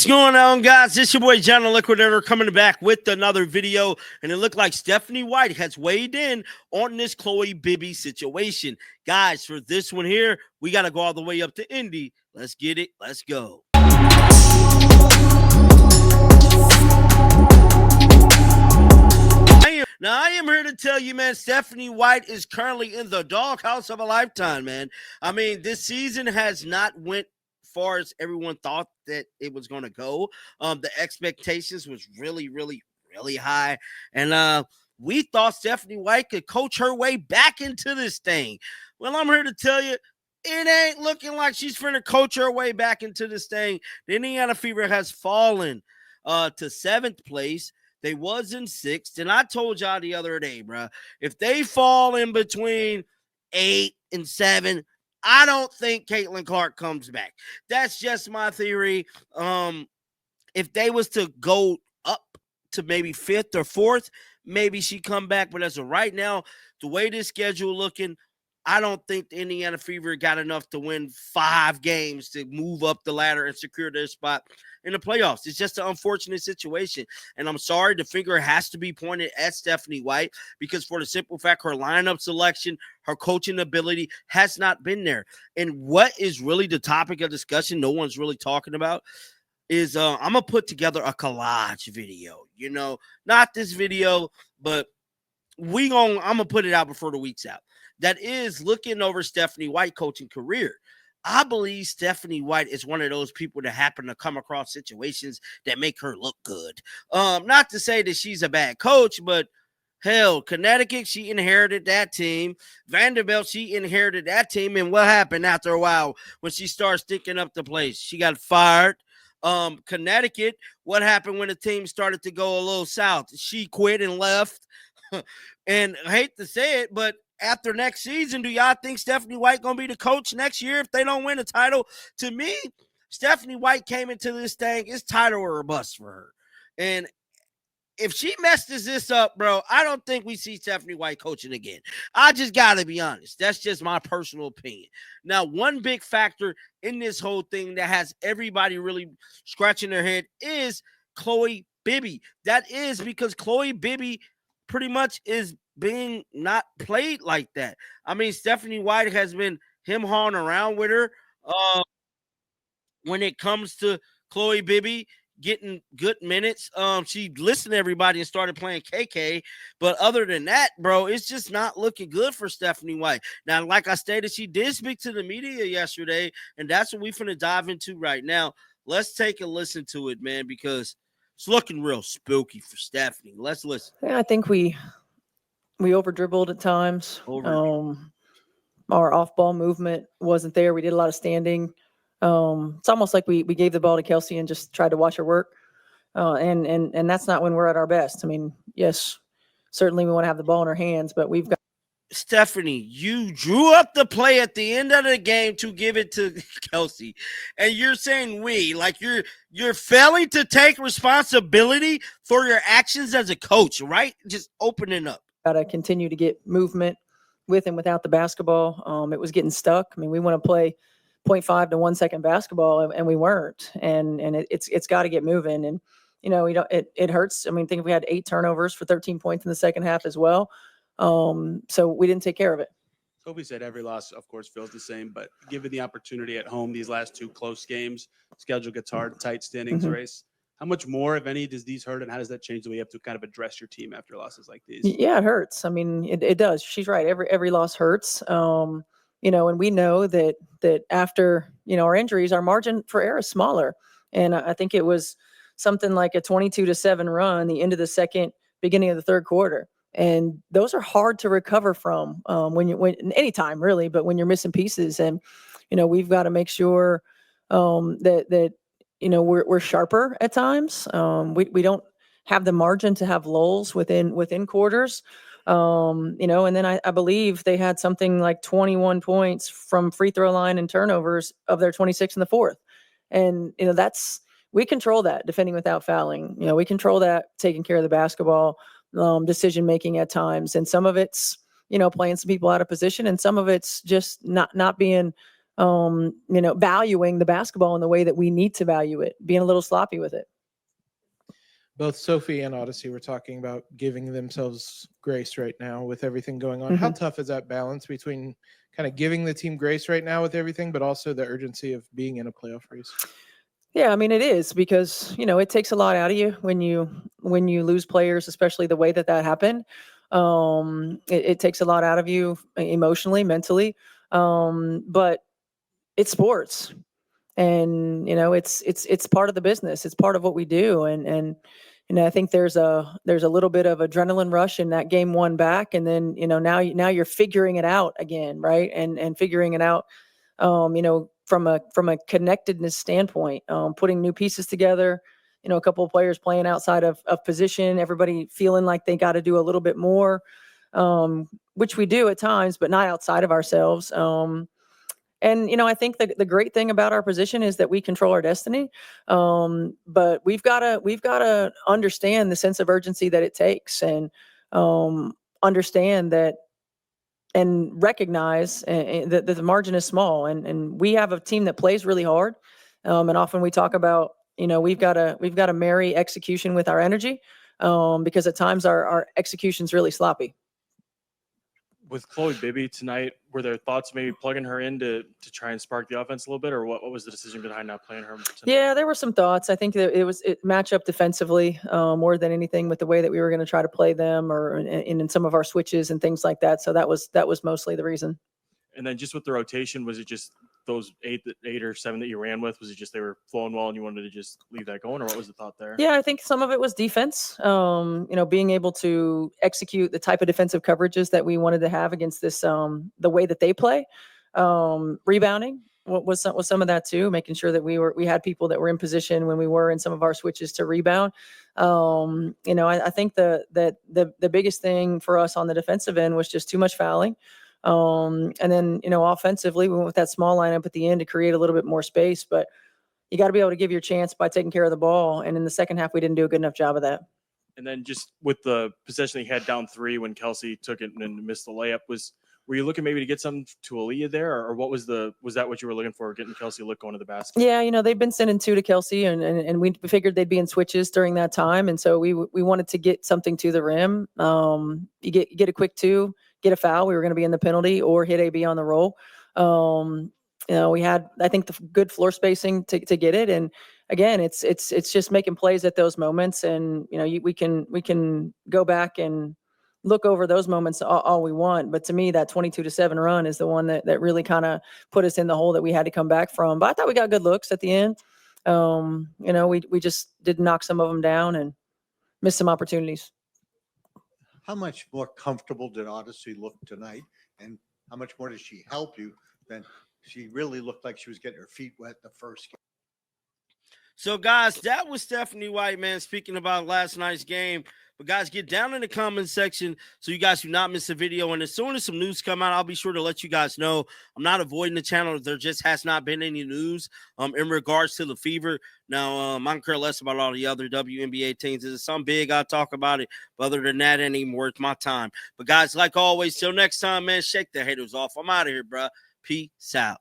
What's going on, guys? This your boy John the Liquidator coming back with another video, and it looked like Stephanie White has weighed in on this Chloe Bibby situation. Guys, for this one here, we got to go all the way up to Indy. Let's get it. Let's go. I am here to tell you, man, Stephanie White is currently in the doghouse of a lifetime, man. I mean, this season has not went far as everyone thought that it was going to go. The expectations was really high, and we thought Stephanie White could coach her way back into this thing. Well, I'm here to tell you, it ain't looking like she's finna coach her way back into this thing. The Indiana Fever has fallen to 7th place. They was in 6th, and I told y'all the other day, bro, if they fall in between 8 and 7, I don't think Caitlin Clark comes back. That's just my theory. If they was to go up to maybe 5th or 4th, maybe she come back. But as of right now, the way this schedule looking, I don't think the Indiana Fever got enough to win 5 games to move up the ladder and secure their spot in the playoffs. It's just an unfortunate situation. And I'm sorry, the finger has to be pointed at Stephanie White because for the simple fact her lineup selection, her coaching ability has not been there. And what is really the topic of discussion no one's really talking about is I'm going to put together a collage video. You know, not this video, but I'm going to put it out before the week's out. That is looking over Stephanie White coaching career. I believe Stephanie White is one of those people that happen to come across situations that make her look good. Not to say that she's a bad coach, but hell, Connecticut, she inherited that team. Vanderbilt, she inherited that team. And what happened after a while when she started stinking up the place? She got fired. Connecticut, what happened when the team started to go a little south? She quit and left. And I hate to say it, but after next season, do y'all think Stephanie White going to be the coach next year if they don't win a title? To me, Stephanie White came into this thing, it's title or a bust for her. And if she messes this up, bro, I don't think we see Stephanie White coaching again. I just got to be honest. That's just my personal opinion. Now, one big factor in this whole thing that has everybody really scratching their head is Chloe Bibby. That is because Chloe Bibby pretty much is being not played like that. I mean, Stephanie White has been him-hawing around with her when it comes to Chloe Bibby getting good minutes. She listened to everybody and started playing KK. But other than that, bro, it's just not looking good for Stephanie White. Now, like I stated, she did speak to the media yesterday, and that's what we're finna dive into right now. Let's take a listen to it, man, because it's looking real spooky for Stephanie. Let's listen. Yeah, I think we over dribbled at times. Our off ball movement wasn't there. We did a lot of standing. It's almost like we gave the ball to Kelsey and just tried to watch her work. And that's not when we're at our best. I mean, yes, certainly we want to have the ball in our hands, but we've got. Stephanie, you drew up the play at the end of the game to give it to Kelsey, and you're saying like you're failing to take responsibility for your actions as a coach, right? Just opening up. Got to continue to get movement with and without the basketball. It was getting stuck. I mean, we want to play 0.5 to 1 second basketball, and we weren't. And it's got to get moving. And you know, it hurts. I mean, think if we had 8 turnovers for 13 points in the second half as well. So we didn't take care of it. Kobe said every loss, of course, feels the same, but given the opportunity at home, these last 2 close games, schedule gets hard, tight standings race. How much more, if any, does these hurt, and how does that change the way you have to kind of address your team after losses like these? Yeah, it hurts. I mean, it does. She's right. Every loss hurts. You know, and we know that after, you know, our injuries, our margin for error is smaller. And I think it was something like a 22-7 run, the end of the second, beginning of the third quarter. And those are hard to recover from when anytime really, but when you're missing pieces. And, you know, we've got to make sure that you know, we're sharper at times. We don't have the margin to have lulls within quarters. You know, and then I believe they had something like 21 points from free throw line and turnovers of their 26 in the fourth. And, you know, we control that defending without fouling. You know, we control that taking care of the basketball, decision-making at times. And some of it's, you know, playing some people out of position, and some of it's just not being valuing the basketball in the way that we need to value it, being a little sloppy with it. Both Sophie and Odyssey were talking about giving themselves grace right now with everything going on. How tough is that balance between kind of giving the team grace right now with everything, but also the urgency of being in a playoff race? Yeah, I mean, it is, because, it takes a lot out of you when you lose players, especially the way that happened. It takes a lot out of you emotionally, mentally. But it's sports, and it's part of the business. It's part of what we do, and I think there's a little bit of adrenaline rush in that game one back, and then now you're figuring it out again, right? And figuring it out, from a connectedness standpoint, putting new pieces together. A couple of players playing outside of position, everybody feeling like they got to do a little bit more, which we do at times, but not outside of ourselves. And I think the great thing about our position is that we control our destiny. But we've got to understand the sense of urgency that it takes, and understand that, and recognize that the margin is small, and we have a team that plays really hard. And often we talk about, we've got to marry execution with our energy, because at times our execution's really sloppy. With Chloe Bibby tonight, were there thoughts maybe plugging her in to try and spark the offense a little bit, or what was the decision behind not playing her tonight? Yeah, there were some thoughts. I think that it match up defensively, more than anything, with the way that we were going to try to play them, or in some of our switches and things like that. So that was mostly the reason. And then just with the rotation, was it just those eight or seven that you ran with? Was it just they were flowing well and you wanted to just leave that going, or what was the thought there? Yeah, I think some of it was defense. Being able to execute the type of defensive coverages that we wanted to have against this, the way that they play. Rebounding was some of that too, making sure that we had people that were in position when we were in some of our switches to rebound. I think the biggest thing for us on the defensive end was just too much fouling. And then, offensively, we went with that small lineup at the end to create a little bit more space, but you got to be able to give your chance by taking care of the ball. And in the second half, we didn't do a good enough job of that. And then just with the possession he had down 3 when Kelsey took it and missed the layup, were you looking maybe to get something to Aaliyah there, or what was that what you were looking for, getting Kelsey look going to the basket? Yeah, they've been sending 2 to Kelsey, and we figured they'd be in switches during that time, and so we wanted to get something to the rim. You get a quick 2, get a foul. We were going to be in the penalty or hit AB on the roll. We had, I think, the good floor spacing to get it, and again, it's just making plays at those moments, and we can go back and look over those moments all we want, but to me, that 22-7 run is the one that really kind of put us in the hole that we had to come back from. But I thought we got good looks at the end. We just did knock some of them down and missed some opportunities. How much more comfortable did Odyssey look tonight, and how much more did she help you than she really looked like she was getting her feet wet the first game? So, guys, that was Stephanie White, man, speaking about last night's game. But, guys, get down in the comment section so you guys do not miss a video. And as soon as some news come out, I'll be sure to let you guys know. I'm not avoiding the channel. There just has not been any news in regards to the Fever. Now, I don't care less about all the other WNBA teams. Is it something big? I'll talk about it. But other than that, it ain't even worth my time. But, guys, like always, till next time, man, shake the haters off. I'm out of here, bro. Peace out.